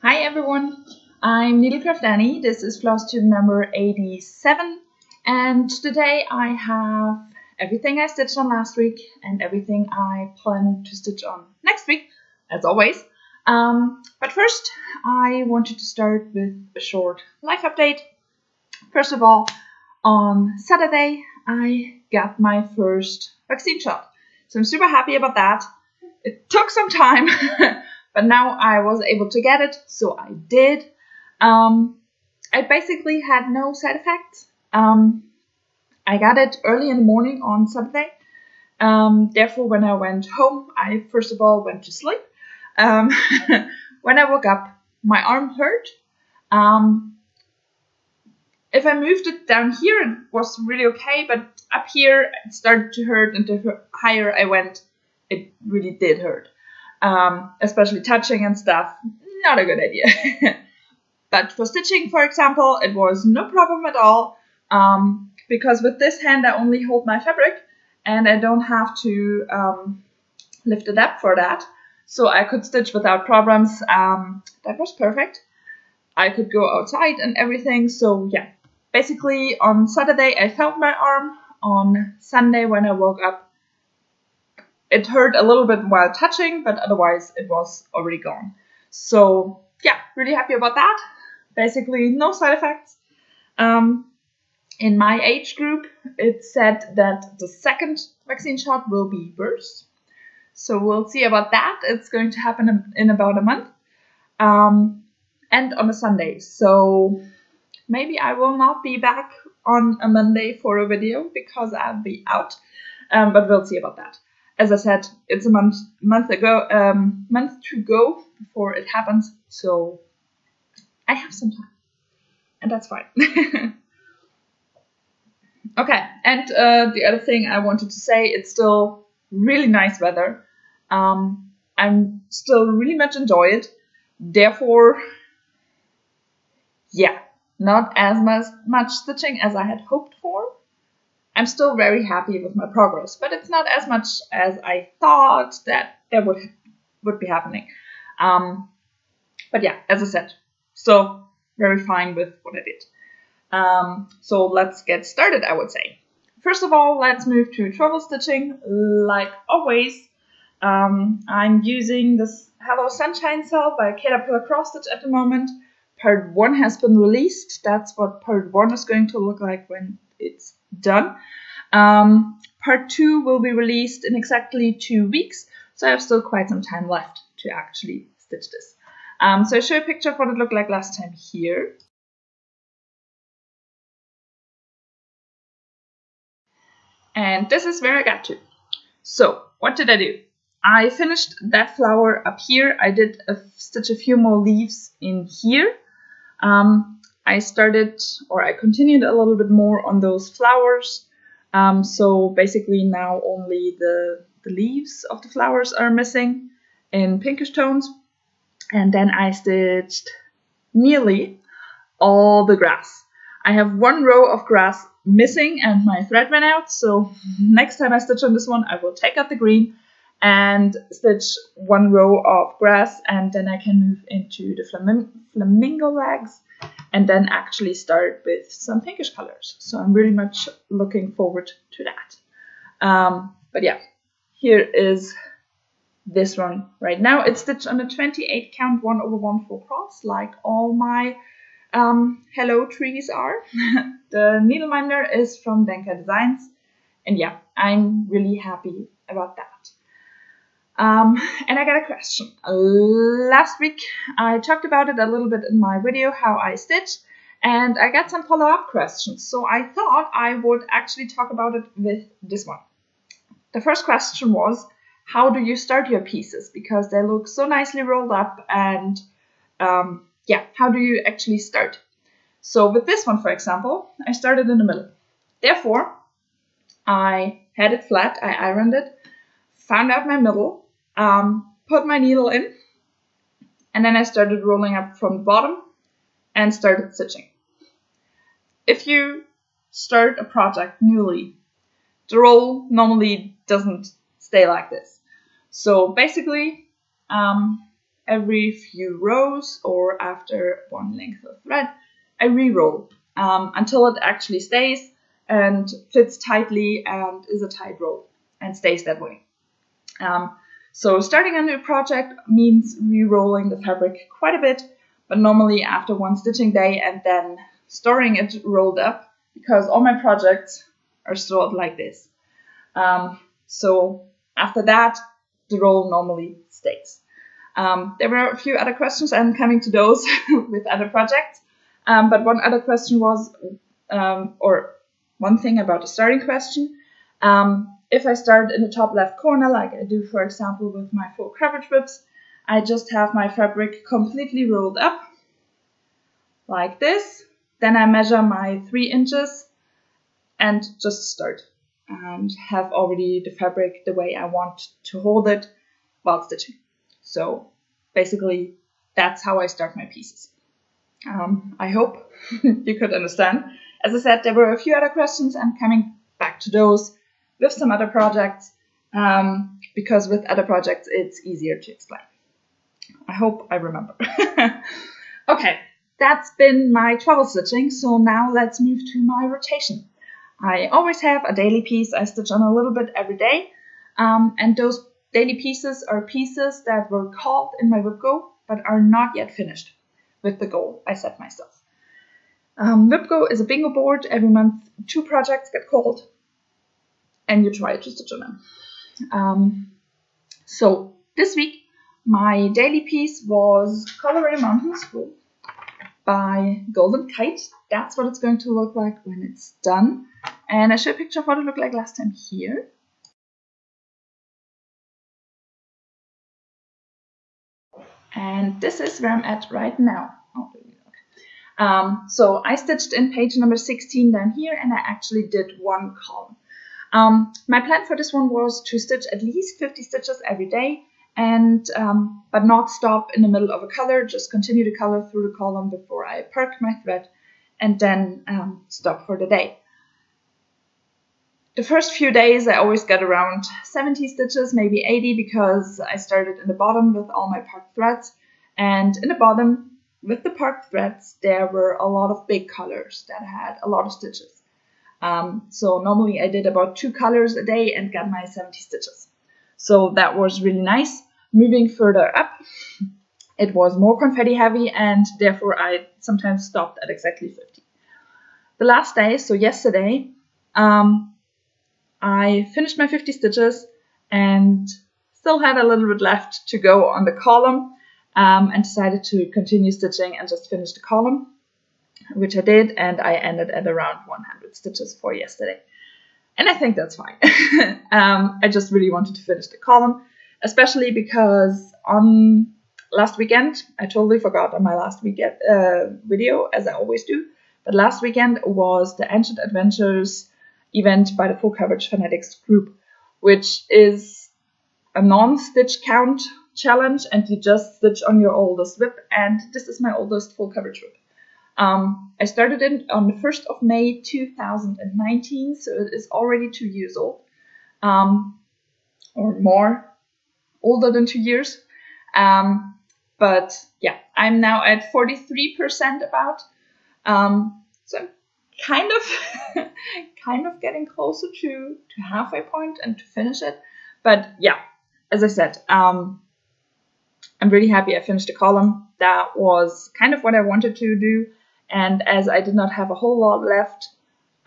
Hi everyone, I'm Needlecraft Annie. This is flosstube number 87, and today I have everything I stitched on last week and everything I plan to stitch on next week, as always. But first, I wanted to start with a short life update. First of all, on Saturday, I got my first vaccine shot, so I'm super happy about that. It took some time. But now I was able to get it, so I did. I basically had no side effects. I got it early in the morning on Saturday. Therefore, when I went home, I first of all went to sleep. When I woke up, my arm hurt. If I moved it down here, it was really okay, but up here it started to hurt, and the higher I went, it really did hurt. Especially touching and stuff, not a good idea. But for stitching, for example, it was no problem at all, because with this hand I only hold my fabric and I don't have to lift it up for that, so I could stitch without problems. That was perfect. I could go outside and everything, so yeah. Basically on Saturday I felt my arm. On Sunday when I woke up, it hurt a little bit while touching, but otherwise it was already gone. So yeah, really happy about that. Basically no side effects. In my age group, it said that the second vaccine shot will be worse. So we'll see about that. It's going to happen in about a month. And on a Sunday. So maybe I will not be back on a Monday for a video because I'll be out. But we'll see about that. As I said, it's a month to go before it happens, so I have some time, and that's fine. Okay, and the other thing I wanted to say, it's still really nice weather. I'm still really much enjoy it. Therefore, yeah, not as much stitching as I had hoped for. I'm still very happy with my progress, but it's not as much as I thought that there would be happening. But yeah, as I said, still very fine with what I did. So let's get started, I would say. First of all, let's move to travel stitching. Like always, I'm using this Hello Sunshine cell by Caterpillar Cross Stitch at the moment. Part 1 has been released. That's what part 1 is going to look like when it's done. Part 2 will be released in exactly 2 weeks, so I have still quite some time left to actually stitch this. So I show a picture of what it looked like last time here. And this is where I got to. So what did I do? I finished that flower up here. I did stitch a few more leaves in here. I continued a little bit more on those flowers. So basically now only the leaves of the flowers are missing in pinkish tones. And then I stitched nearly all the grass. I have one row of grass missing and my thread ran out. So next time I stitch on this one, I will take out the green and stitch one row of grass, and then I can move into the flamingo legs and then actually start with some pinkish colors. So I'm really much looking forward to that. But yeah, here is this one right now. It's stitched on a 28 count 1/1 full cross, like all my hello trees are. The needleminder is from Denka Designs, and yeah, I'm really happy about that. And I got a question. Last week I talked about it a little bit in my video, how I stitch, and I got some follow-up questions. So I thought I would actually talk about it with this one. The first question was, how do you start your pieces? Because they look so nicely rolled up, and yeah, how do you actually start? So with this one, for example, I started in the middle. Therefore, I had it flat, I ironed it, found out my middle, put my needle in, and then I started rolling up from the bottom and started stitching. If you start a project newly, the roll normally doesn't stay like this. So basically, every few rows or after one length of thread, I re-roll until it actually stays and fits tightly and is a tight roll and stays that way. So starting a new project means re-rolling the fabric quite a bit, but normally after one stitching day and then storing it rolled up, because all my projects are stored like this. So after that, the roll normally stays. There were a few other questions. I'm coming to those with other projects. But one other question was, or one thing about the starting question, if I start in the top left corner, like I do, for example, with my full coverage whips, I just have my fabric completely rolled up, like this. Then I measure my 3 inches and just start, and have already the fabric the way I want to hold it while stitching. So basically, that's how I start my pieces. I hope you could understand. As I said, there were a few other questions. I'm coming back to those with some other projects, because with other projects it's easier to explain. I hope I remember. Okay, that's been my travel stitching, so now let's move to my rotation. I always have a daily piece I stitch on a little bit every day, and those daily pieces are pieces that were called in my whip go but are not yet finished with the goal I set myself. Whip go is a bingo board. Every month 2 projects get called and you try to stitch on them. So this week my daily piece was Colorado Mountains by Golden Kite. That's what it's going to look like when it's done. And I show a picture of what it looked like last time here. And this is where I'm at right now. So I stitched in page number 16 down here, and I actually did 1 column. My plan for this one was to stitch at least 50 stitches every day, and but not stop in the middle of a color, just continue to color through the column before I parked my thread, and then stop for the day. The first few days I always got around 70 stitches, maybe 80, because I started in the bottom with all my parked threads, and in the bottom with the parked threads there were a lot of big colors that had a lot of stitches. So normally I did about 2 colors a day and got my 70 stitches. So that was really nice. Moving further up, it was more confetti heavy, and therefore I sometimes stopped at exactly 50. The last day, so yesterday, I finished my 50 stitches and still had a little bit left to go on the column, and decided to continue stitching and just finish the column, which I did, and I ended at around 100 stitches for yesterday. And I think that's fine. I just really wanted to finish the column, especially because on last weekend, I totally forgot on my last weekend video, as I always do, but last weekend was the Ancient Adventures event by the Full Coverage Fanatics group, which is a non-stitch count challenge, and you just stitch on your oldest whip, and this is my oldest full coverage whip. I started it on the 1st of May 2019, so it is already 2 years old, or more, older than 2 years. But yeah, I'm now at 43% about, so I'm kind of getting closer to halfway point and to finish it. But yeah, as I said, I'm really happy I finished the column. That was kind of what I wanted to do. And as I did not have a whole lot left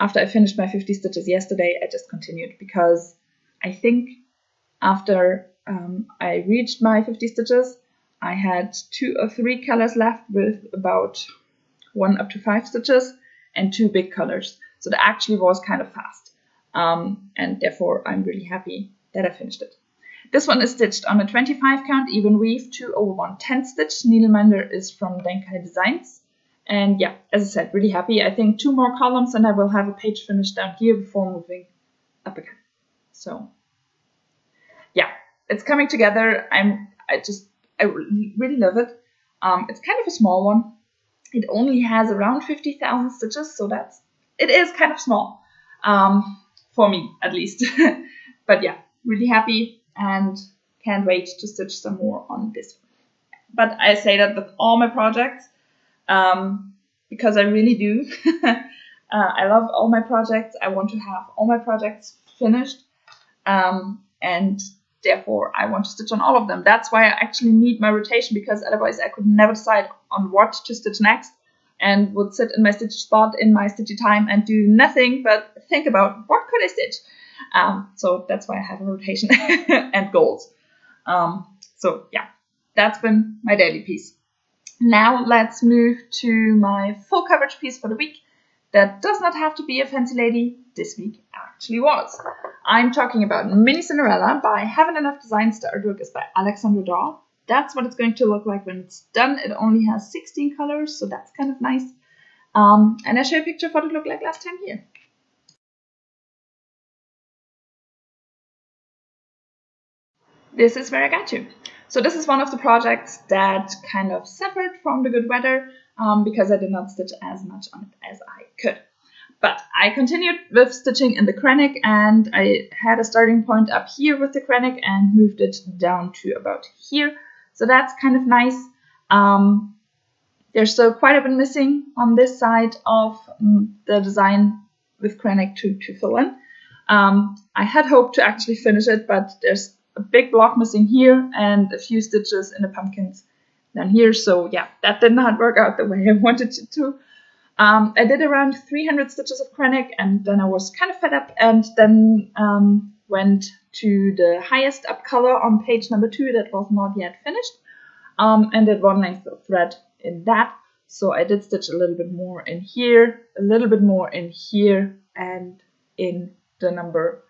after I finished my 50 stitches yesterday, I just continued, because I think after I reached my 50 stitches, I had 2 or 3 colors left with about 1 up to 5 stitches and 2 big colors. So that actually was kind of fast. And therefore I'm really happy that I finished it. This one is stitched on a 25 count even weave 2/1/10 stitch. Needleminder is from Denkai Designs. And yeah, as I said, really happy. I think 2 more columns and I will have a page finished down here before moving up again. So yeah, it's coming together. I really love it. It's kind of a small one. It only has around 50,000 stitches, so it is kind of small, for me at least. But yeah, really happy and can't wait to stitch some more on this one. but I say that with all my projects because I really do. I love all my projects. I want to have all my projects finished, and therefore I want to stitch on all of them. That's why I actually need my rotation, because otherwise I could never decide on what to stitch next and would sit in my stitch spot in my stitchy time and do nothing but think about what could I stitch. So that's why I have a rotation and goals. So yeah, that's been my daily piece. Now let's move to my full coverage piece for the week. That does not have to be a fancy lady. This week actually was. I'm talking about Mini Cinderella by Haven't Enough Designs. The artwork is by Alexandra Daw. That's what it's going to look like when it's done. It only has 16 colors, so that's kind of nice. And I show you a picture of what it looked like last time here. This is where I got to. So this is one of the projects that kind of suffered from the good weather because I did not stitch as much on it as I could. But I continued with stitching in the Krennic, and I had a starting point up here with the Krennic and moved it down to about here. So that's kind of nice. There's still quite a bit missing on this side of the design with Krennic to fill in. I had hoped to actually finish it, but there's a big block missing here and a few stitches in the pumpkins down here. So yeah, that did not work out the way I wanted it to. I did around 300 stitches of Krennic, and then I was kind of fed up, and then went to the highest up color on page number 2 that was not yet finished, and did one length of thread in that. So I did stitch a little bit more in here, a little bit more in here, and in the number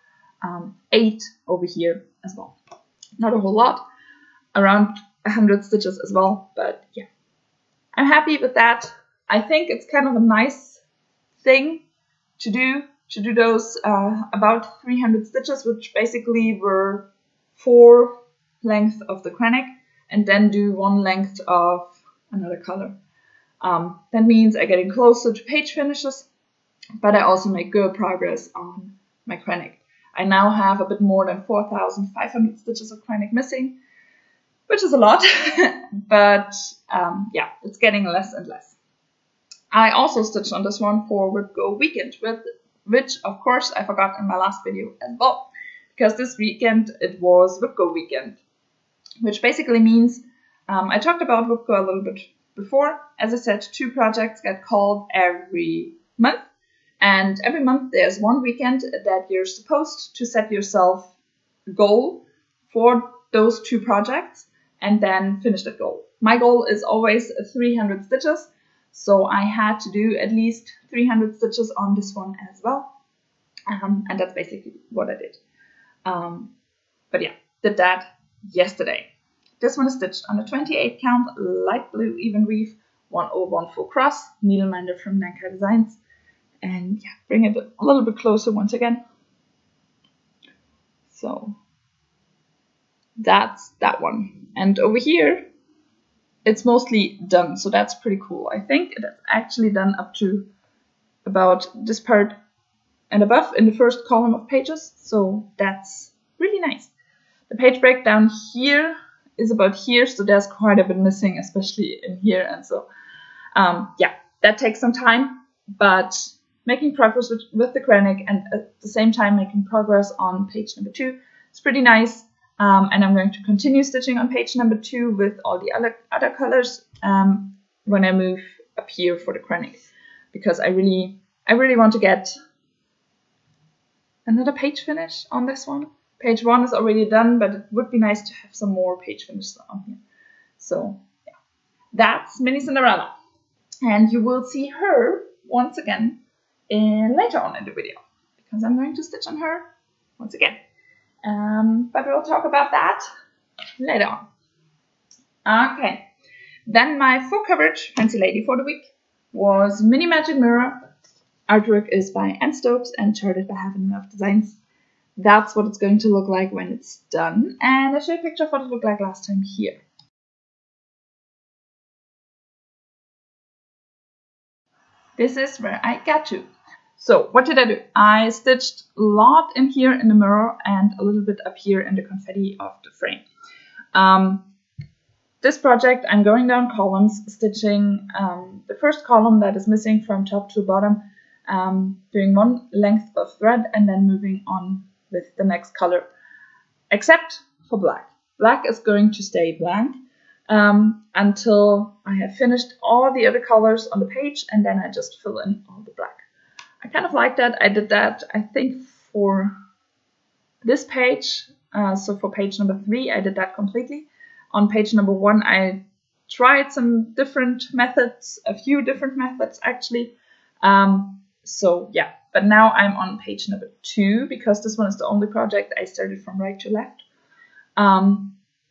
8 over here as well. Not a whole lot, around 100 stitches as well, but yeah, I'm happy with that. I think it's kind of a nice thing to do those about 300 stitches, which basically were 4 lengths of the Krennic, and then do 1 length of another color. That means I'm getting closer to page finishes, but I also make good progress on my Krennic. I now have a bit more than 4,500 stitches of Krennic missing, which is a lot, but yeah, it's getting less and less. I also stitched on this one for Whip Go Weekend, which of course I forgot in my last video as well, because this weekend it was Whip Go Weekend, which basically means I talked about Whip Go a little bit before. As I said, 2 projects get called every month. And every month there's one weekend that you're supposed to set yourself a goal for those 2 projects and then finish that goal. My goal is always 300 stitches, so I had to do at least 300 stitches on this one as well. And that's basically what I did. But yeah, did that yesterday. This one is stitched on a 28 count light blue even weave 101 full cross needleminder from Nankai Designs. And yeah, bring it a little bit closer once again. So that's that one. And over here, it's mostly done. So that's pretty cool. I think it's actually done up to about this part and above in the first column of pages. So that's really nice. The page breakdown here is about here. So there's quite a bit missing, especially in here. And so, yeah, that takes some time, but making progress with the Krennic and at the same time making progress on page number 2 is pretty nice. And I'm going to continue stitching on page number 2 with all the other colors when I move up here for the Krennic, because I really want to get another page finish on this one. Page 1 is already done, but it would be nice to have some more page finishes on here. So yeah, that's Mini Cinderella, and you will see her once again later on in the video, because I'm going to stitch on her once again. But we'll talk about that later on. Okay, then my full coverage fancy lady for the week was Mini Magic Mirror. Artwork is by Anne Stopes and charted by Haven't Enough Designs. That's what it's going to look like when it's done, and I show you a picture of what it looked like last time here. This is where I got to. So what did I do? I stitched a lot in here in the mirror and a little bit up here in the confetti of the frame. this project, I'm going down columns, stitching the first column that is missing from top to bottom, doing one length of thread and then moving on with the next color, except for black. Black is going to stay blank until I have finished all the other colors on the page, and then I just fill in all the black. I kind of like that. I did that, I think, for this page. So for page number 3, I did that completely. On page number 1, I tried some different methods, a few different methods actually. So yeah, but now I'm on page number 2 because this one is the only project I started from right to left.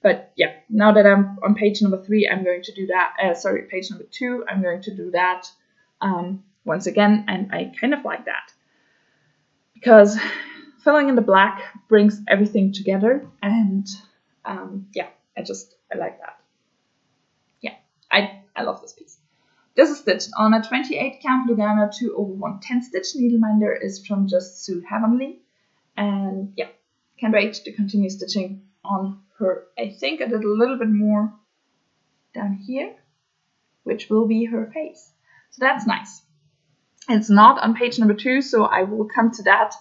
But yeah, now that I'm on page number 3, I'm going to do that. Sorry, page number 2, I'm going to do that once again, and I kind of like that because filling in the black brings everything together, and yeah, I like that. Yeah, I love this piece. This is stitched on a 28 count Lugana 2/110 stitch needleminder, is from Just Sue Heavenly, and yeah, can't wait to continue stitching on her. I think I did a little bit more down here, which will be her face, so that's nice. It's not on page number 2, so I will come to that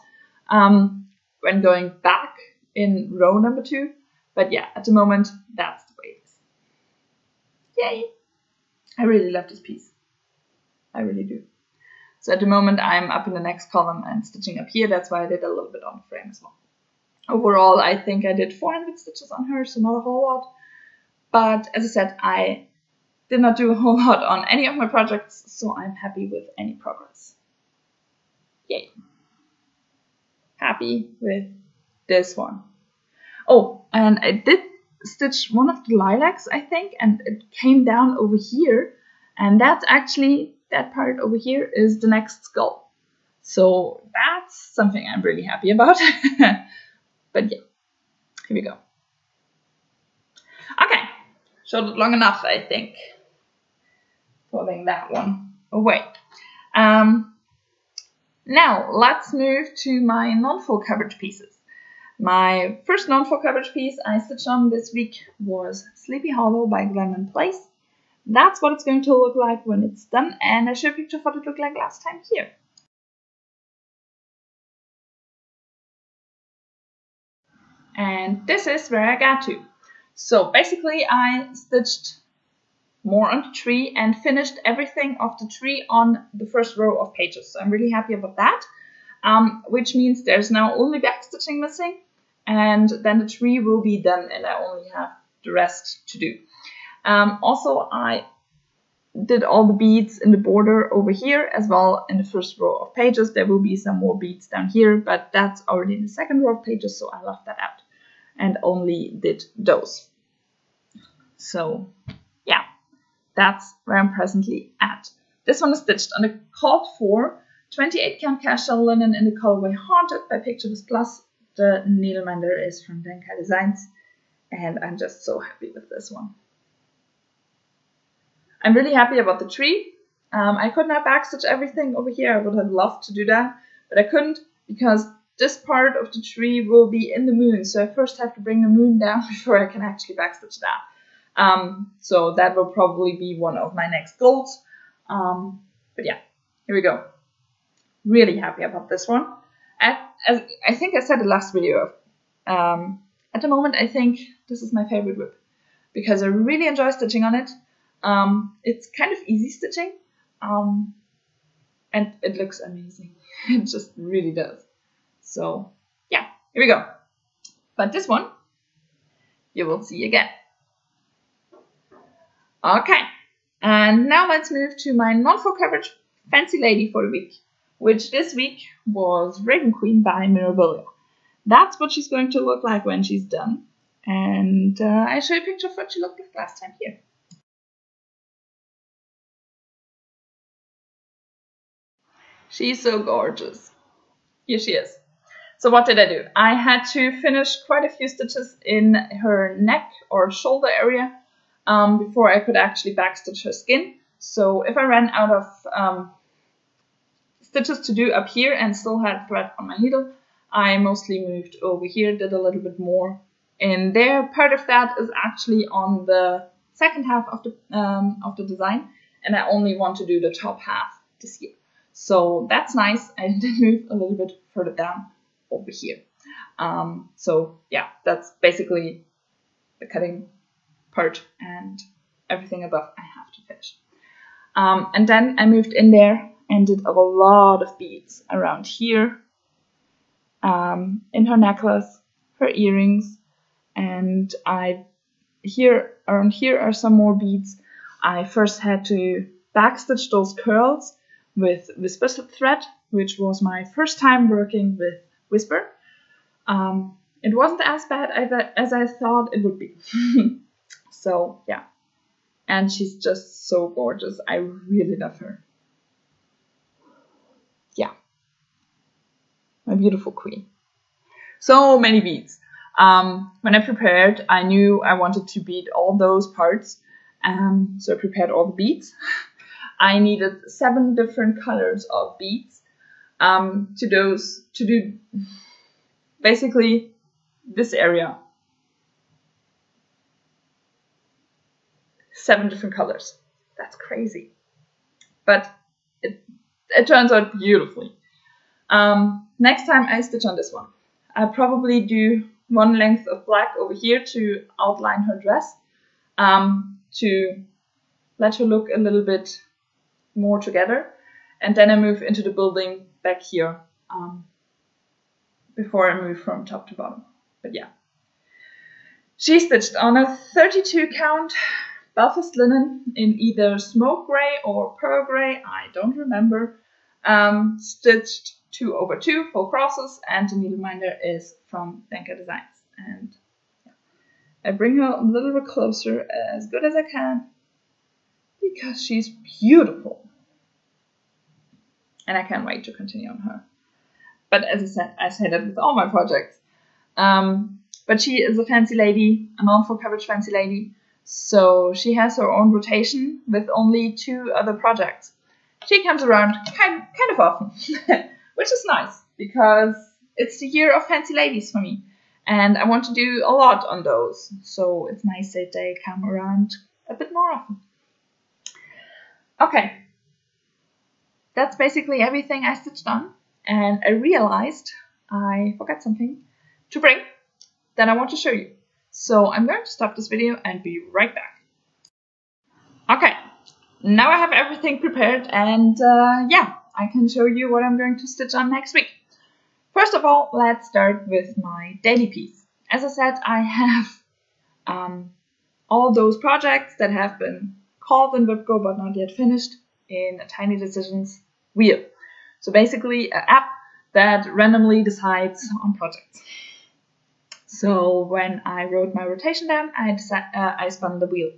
when going back in row number 2. But yeah, at the moment, that's the way it is. Yay! I really love this piece. I really do. So at the moment, I'm up in the next column and stitching up here. That's why I did a little bit on the frame as well. Overall, I think I did 400 stitches on her, so not a whole lot. But as I said, I did not do a whole lot on any of my projects, so I'm happy with any progress. Yay! Happy with this one. Oh, and I did stitch one of the lilacs, I think, and it came down over here, and that's actually, that part over here is the next skull. So that's something I'm really happy about. But yeah, here we go. Okay, showed it long enough, I think. Putting that one away. Now let's move to my non-full coverage pieces. My first non-full coverage piece I stitched on this week was Sleepy Hollow by Glenman Place. That's what it's going to look like when it's done, and I showed a picture of what it looked like last time here. And this is where I got to. So basically I stitched more on the tree and finished everything of the tree on the first row of pages. So I'm really happy about that, which means there's now only backstitching missing, and then the tree will be done and I only have the rest to do. Also, I did all the beads in the border over here as well in the first row of pages. There will be some more beads down here, but that's already in the second row of pages, so I left that out and only did those. So yeah, that's where I'm presently at. This one is stitched on the called for 28 count casual linen in the colorway Haunted by Pictures Plus. The needleminder is from Denka Designs, and I'm just so happy with this one. I'm really happy about the tree. I could not backstitch everything over here. I would have loved to do that, but I couldn't because this part of the tree will be in the moon. So I first have to bring the moon down before I can actually backstitch that. So that will probably be one of my next goals. But yeah, here we go. Really happy about this one. As I think I said in the last video, at the moment I think this is my favorite whip because I really enjoy stitching on it. It's kind of easy stitching, and it looks amazing. It just really does. So yeah, here we go. But this one you will see again. Okay, and now let's move to my non-full coverage fancy lady for the week, which this week was Raven Queen by Mirabilia. That's what she's going to look like when she's done, and I show you a picture of what she looked like last time here. She's so gorgeous. Here she is. So what did I do? I had to finish quite a few stitches in her neck or shoulder area before I could actually backstitch her skin. So if I ran out of stitches to do up here and still had thread on my needle, I mostly moved over here, did a little bit more in there. Part of that is actually on the second half of the design, and I only want to do the top half this year. So that's nice. I did move a little bit further down over here. So yeah, that's basically the cutting part, and everything above I have to finish. And then I moved in there and did a lot of beads around here, in her necklace, her earrings, and around here are some more beads. I first had to backstitch those curls with Whisper thread, which was my first time working with Whisper. It wasn't as bad as I thought it would be. So yeah, and she's just so gorgeous. I really love her. Yeah, my beautiful queen. So many beads. When I prepared, I knew I wanted to bead all those parts, so I prepared all the beads. I needed 7 different colors of beads to do basically this area. 7 different colors. That's crazy, but it turns out beautifully. Next time I stitch on this one, I'll probably do one length of black over here to outline her dress, to let her look a little bit more together, and then I move into the building back here before I move from top to bottom. But yeah, she stitched on a 32 count Belfast linen in either smoke gray or pearl gray, I don't remember. Stitched 2/2 full crosses, and the needleminder is from Denker Designs. And yeah, I bring her a little bit closer as good as I can because she's beautiful. And I can't wait to continue on her. But as I say that with all my projects. But she is a fancy lady, a non-full coverage fancy lady. So she has her own rotation with only 2 other projects. She comes around kind of often, which is nice because it's the year of fancy ladies for me. And I want to do a lot on those. So it's nice that they come around a bit more often. Okay. That's basically everything I stitched on. And I realized I forgot something to bring that I want to show you. So I'm going to stop this video and be right back. Okay, now I have everything prepared, and yeah, I can show you what I'm going to stitch on next week. First of all, let's start with my daily piece. As I said, I have all those projects that have been called in WebGo but not yet finished in a Tiny Decisions wheel. So basically an app that randomly decides on projects. So when I wrote my rotation down, I spun the wheel.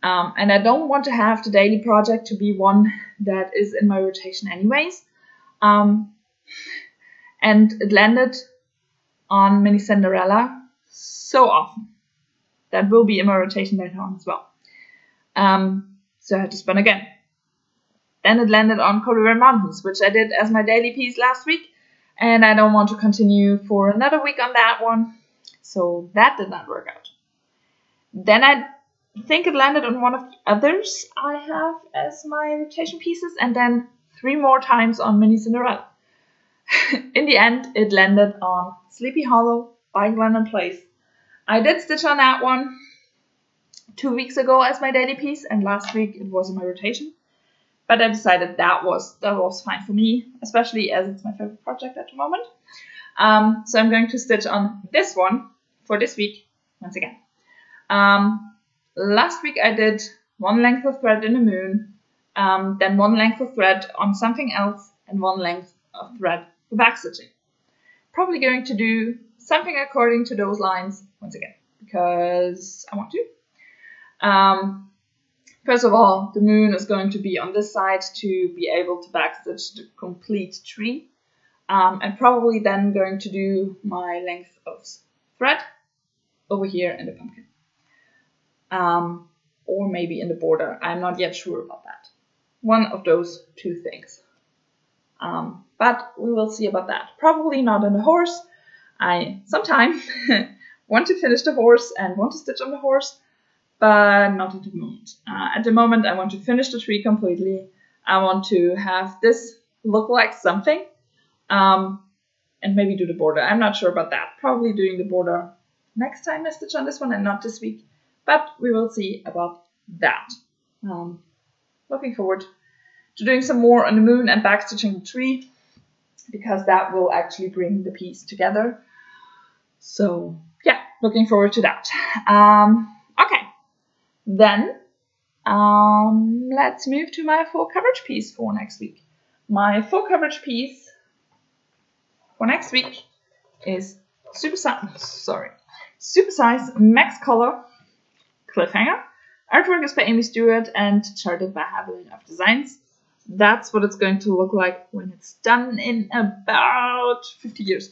And I don't want to have the daily project to be one that is in my rotation anyways. And it landed on Mini Cinderella so often. That will be in my rotation later on as well. So I had to spin again. Then it landed on Colorado Mountains, which I did as my daily piece last week. And I don't want to continue for another week on that one. So that did not work out. Then I think it landed on one of the others I have as my rotation pieces, and then 3 more times on Mini Cinderella. In the end, it landed on Sleepy Hollow by Glen Place. I did stitch on that one 2 weeks ago as my daily piece, and last week it was in my rotation. But I decided that was fine for me, especially as it's my favorite project at the moment. So I'm going to stitch on this one for this week once again. Last week I did 1 length of thread in the moon, then 1 length of thread on something else, and 1 length of thread for backstitching. Probably going to do something according to those lines once again, because I want to. First of all, the moon is going to be on this side to be able to backstitch the complete tree. And probably then going to do my length of thread over here in the pumpkin. Or maybe in the border. I'm not yet sure about that. One of those 2 things. But we will see about that. Probably not on the horse. I sometime want to finish the horse and want to stitch on the horse. but not at the moment. At the moment, I want to finish the tree completely. I want to have this look like something, and maybe do the border. I'm not sure about that. Probably doing the border next time I stitch on this one and not this week, but we will see about that. Looking forward to doing some more on the moon and backstitching the tree, because that will actually bring the piece together. So yeah, looking forward to that. Okay, then let's move to my full coverage piece for next week. My full coverage piece for next week is super size max color cliffhanger. Artwork is by Amy Stewart and charted by Haviland of Designs. That's what it's going to look like when it's done in about 50 years.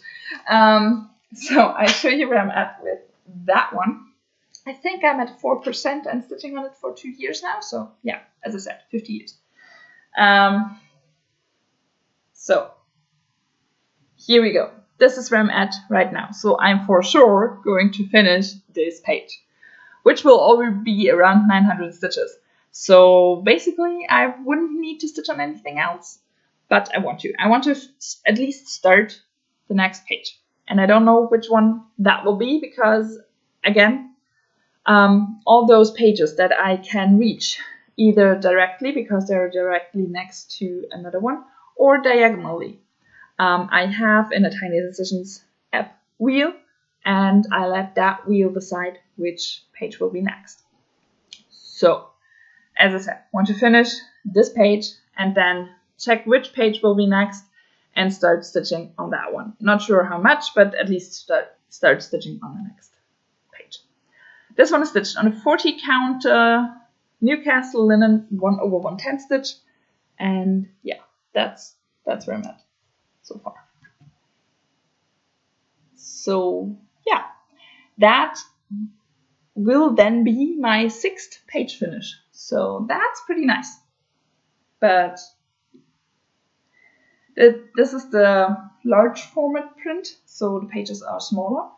So I show you where I'm at with that one. I think I'm at 4% and stitching on it for 2 years now. So yeah, as I said, 50 years. So here we go. This is where I'm at right now. So I'm for sure going to finish this page, which will already be around 900 stitches. So basically, I wouldn't need to stitch on anything else, but I want to. I want to at least start the next page. And I don't know which one that will be because, again, all those pages that I can reach, either directly because they're directly next to another one, or diagonally. I have in a Tiny Decisions app wheel, and I let that wheel decide which page will be next. So, as I said, want to finish this page and then check which page will be next and start stitching on that one. Not sure how much, but at least start stitching on the next page. This one is stitched on a 40 count Newcastle linen 1/110 stitch, and yeah, that's where I'm at so far. So yeah, that will then be my 6th page finish. So that's pretty nice. But this is the large format print, so the pages are smaller.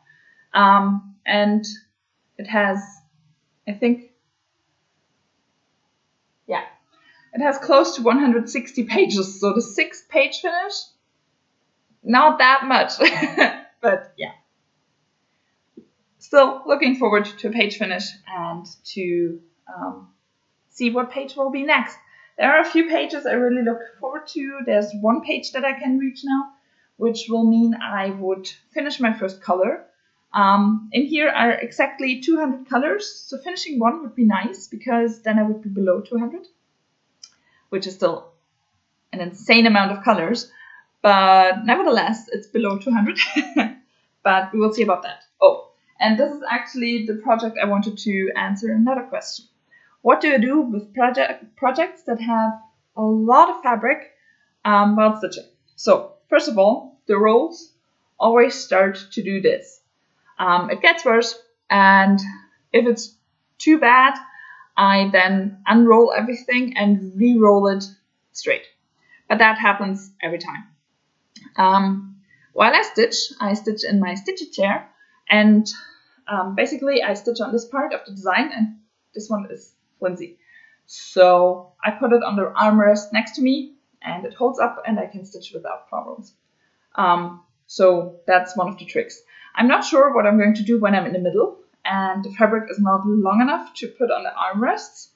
And it has, I think, yeah, it has close to 160 pages. So the 6th page finish, not that much, but yeah. Still looking forward to a page finish and to see what page will be next. There are a few pages I really look forward to. There's one page that I can reach now, which will mean I would finish my first color. In here are exactly 200 colors, so finishing one would be nice because then I would be below 200, which is still an insane amount of colors, but nevertheless it's below 200. But we will see about that. Oh, and this is actually the project I wanted to answer another question. What do you do with projects that have a lot of fabric while stitching? So first of all, the rolls always start to do this. It gets worse, and if it's too bad, I then unroll everything and re-roll it straight. But that happens every time. While I stitch in my stitchy chair, and basically I stitch on this part of the design, and this one is flimsy. So I put it on the armrest next to me, and it holds up, and I can stitch without problems. So that's one of the tricks. I'm not sure what I'm going to do when I'm in the middle, and the fabric is not long enough to put on the armrests.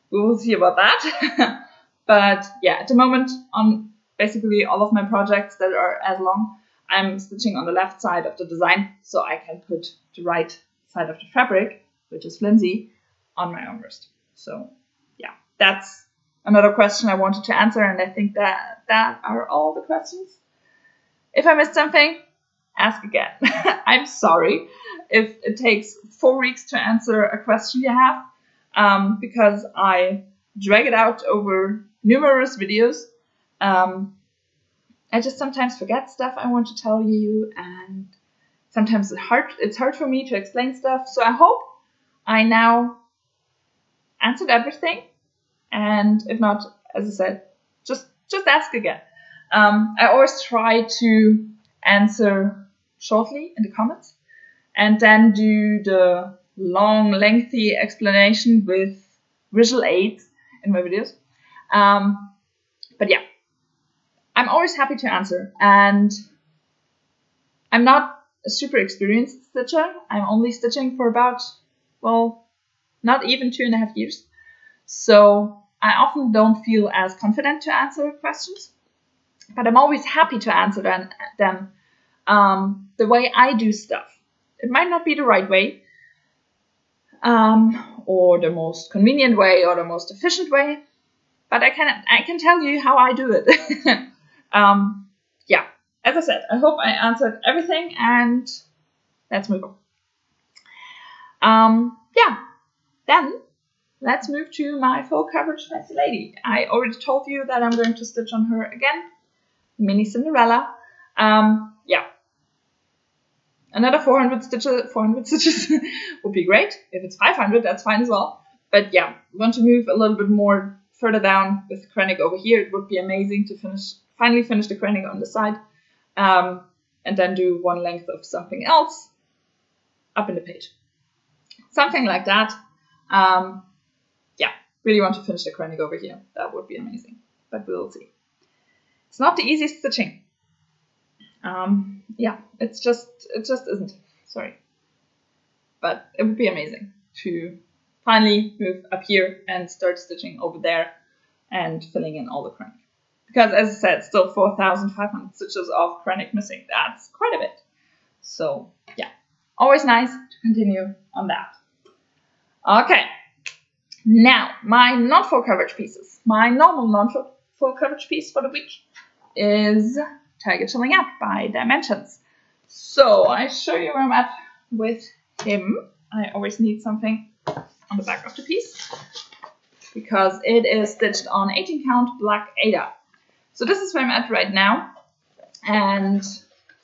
We will see about that. But yeah, at the moment, on basically all of my projects that are as long, I'm stitching on the left side of the design, so I can put the right side of the fabric, which is flimsy, on my armrest. So yeah, that's another question I wanted to answer, and I think that are all the questions. If I missed something, ask again. I'm sorry if it takes 4 weeks to answer a question you have, because I drag it out over numerous videos. I just sometimes forget stuff I want to tell you, and sometimes it's hard for me to explain stuff. So I hope I now answered everything, and if not, as I said, just ask again. I always try to answer shortly in the comments, and then do the long, lengthy explanation with visual aids in my videos. But yeah, I'm always happy to answer, and I'm not a super experienced stitcher. I'm only stitching for about, well, not even 2.5 years. So I often don't feel as confident to answer questions, but I'm always happy to answer them the way I do stuff. It might not be the right way, or the most convenient way, or the most efficient way, but I can tell you how I do it. Yeah, as I said, I hope I answered everything, and let's move on. Yeah, then let's move to my full coverage fancy lady. I already told you that I'm going to stitch on her again. Mini Cinderella. Yeah. Another 400 stitches would be great. If it's 500, that's fine as well. But yeah, want to move a little bit more further down with the krennic over here. It would be amazing to finally finish the krennic on the side, and then do one length of something else up in the page. Something like that. Yeah, really want to finish the krennic over here. That would be amazing, but we'll see. It's not the easiest stitching. Yeah, it just isn't. Sorry. But it would be amazing to finally move up here and start stitching over there and filling in all the krennic. Because as I said, still 4,500 stitches of krennic missing. That's quite a bit. So yeah, always nice to continue on that. Okay, now my non-full coverage pieces. My normal non-full coverage piece for the week is Tiger Chilling Out by Dimensions. So I show you where I'm at with him. I always need something on the back of the piece because it is stitched on 18 count black Ada. So this is where I'm at right now, and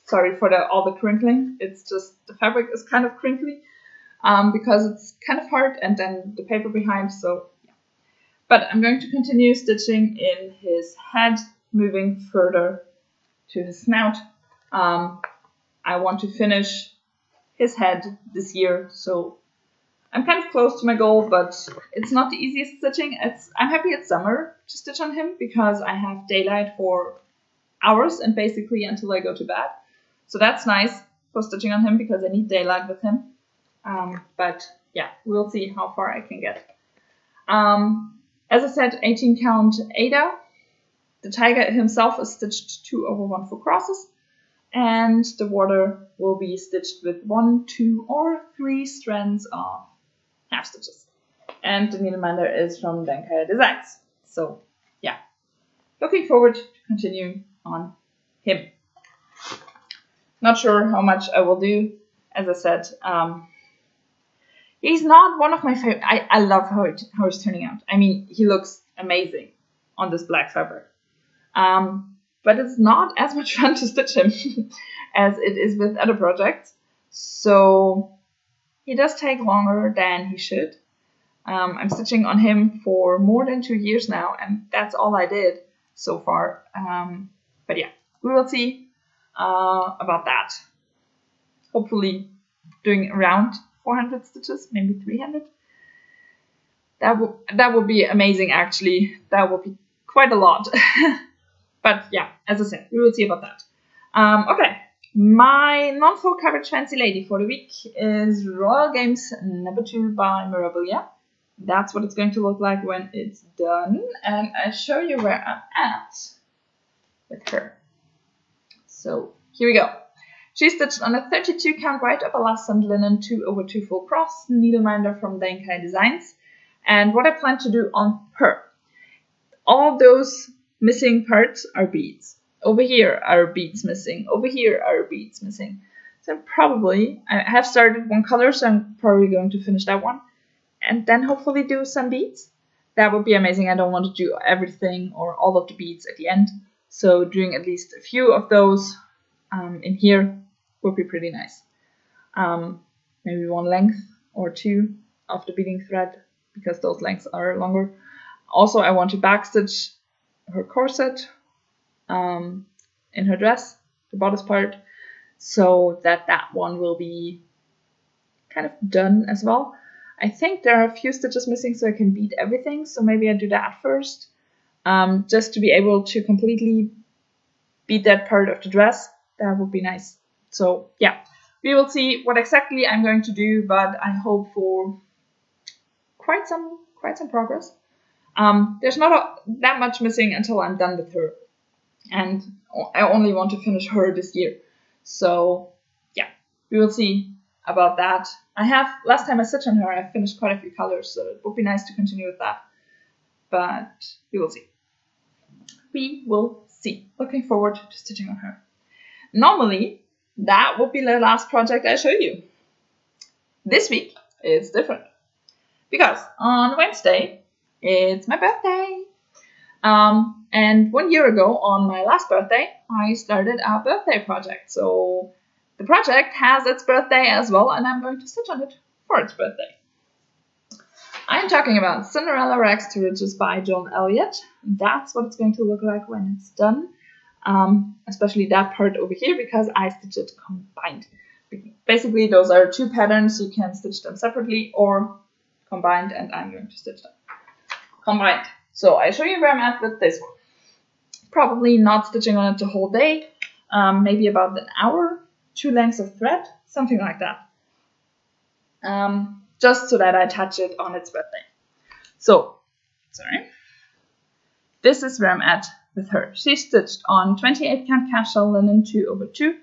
sorry for all the crinkling. It's just the fabric is kind of crinkly because it's kind of hard, and then the paper behind. So yeah, but I'm going to continue stitching in his head, moving further to his snout. I want to finish his head this year, so I'm kind of close to my goal, but it's not the easiest stitching. I'm happy it's summer to stitch on him because I have daylight for hours and basically until I go to bed. So that's nice for stitching on him because I need daylight with him. But yeah, we'll see how far I can get. As I said, 18 count Ada. The tiger himself is stitched 2 over 1 full crosses, and the water will be stitched with 1, 2, or 3 strands of half stitches. And the needleminder is from Denkai Designs. So yeah, looking forward to continuing on him. Not sure how much I will do. As I said, he's not one of my favorite. I love how it's turning out. I mean, he looks amazing on this black fabric. But it's not as much fun to stitch him as it is with other projects. So he does take longer than he should. I'm stitching on him for more than 2 years now, and that's all I did so far. But yeah, we will see about that. Hopefully doing around 400 stitches, maybe 300. That would be amazing, actually. That would be quite a lot. But yeah, as I said, we will see about that. Okay, my non-full coverage fancy lady for the week is Royal Games number 2 by Mirabilia. That's what it's going to look like when it's done, and I show you where I'm at with her. So here we go. She's stitched on a 32 count white upper lasted linen 2 over 2 full cross needleminder from Denkai Designs. And what I plan to do on her, all those missing parts are beads. Over here are beads missing. Over here are beads missing. So I have started one color, so I'm probably going to finish that one. And then hopefully do some beads. That would be amazing. I don't want to do everything or all of the beads at the end. So doing at least a few of those in here would be pretty nice. Maybe 1 length or 2 of the beading thread, because those lengths are longer. Also, I want to backstitch her corset in her dress, the bodice part, so that one will be kind of done as well. I think there are a few stitches missing so I can bead everything, so maybe I do that first, just to be able to completely bead that part of the dress. That would be nice. So yeah, we will see what exactly I'm going to do, but I hope for quite some progress. There's not that much missing until I'm done with her, and I only want to finish her this year. So yeah, we will see about that. Last time I stitched on her, I finished quite a few colors, so it would be nice to continue with that. But we will see. We will see. Looking forward to stitching on her. Normally, that would be the last project I show you. This week, it's different. Because on Wednesday, it's my birthday. And 1 year ago, on my last birthday, I started our birthday project. So the project has its birthday as well, and I'm going to stitch on it for its birthday. I'm talking about Cinderella Rags to Riches by Joan Elliott. That's what it's going to look like when it's done. Especially that part over here, because I stitched it combined. Basically, those are two patterns. You can stitch them separately or combined, and I'm going to stitch them combined. So I show you where I'm at with this one. Probably not stitching on it the whole day, maybe about an hour, 2 lengths of thread, something like that. Just so that I touch it on its birthday. So, sorry. This is where I'm at with her. She's stitched on 28 count cashel linen 2/2.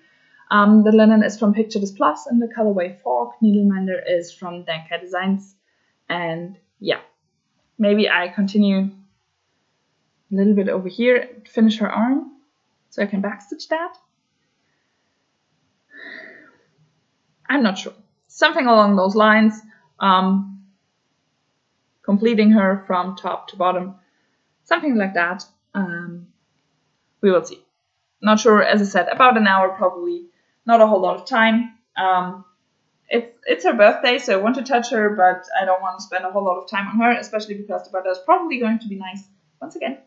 The linen is from Picture This Plus, and the colorway Fork. Needleminder is from Danka Designs. And yeah, maybe I continue a little bit over here, finish her arm, so I can backstitch that. I'm not sure. Something along those lines. Completing her from top to bottom. Something like that. We will see. Not sure, as I said, about an hour probably. Not a whole lot of time. It's her birthday, so I want to touch her, but I don't want to spend a whole lot of time on her, especially because the weather is probably going to be nice once again.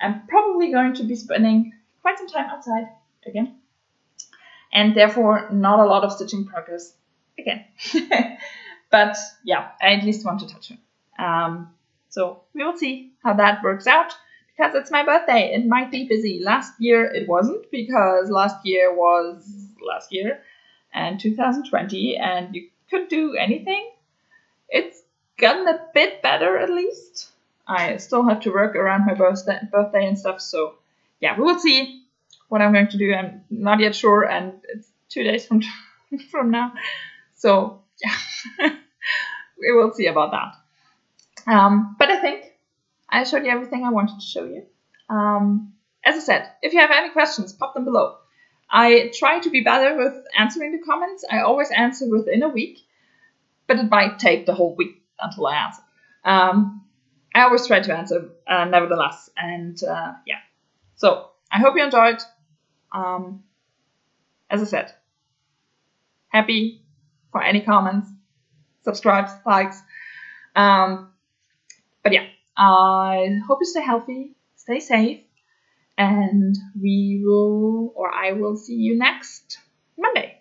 I'm probably going to be spending quite some time outside again, and therefore not a lot of stitching progress again. But yeah, I at least want to touch her. So we will see how that works out, because it's my birthday. It might be busy. Last year it wasn't, because last year was last year and 2020, and you could do anything. It's gotten a bit better, at least. I still have to work around my birthday and stuff, so yeah, we will see what I'm going to do. I'm not yet sure, and it's 2 days from now, so yeah, we will see about that. But I think I showed you everything I wanted to show you. As I said, if you have any questions, pop them below. I try to be better with answering the comments. I always answer within a week, but it might take the whole week until I answer. I always try to answer, nevertheless, and yeah. So I hope you enjoyed. As I said, happy for any comments, subscribes, likes. But yeah, I hope you stay healthy, stay safe, and I will see you next Monday.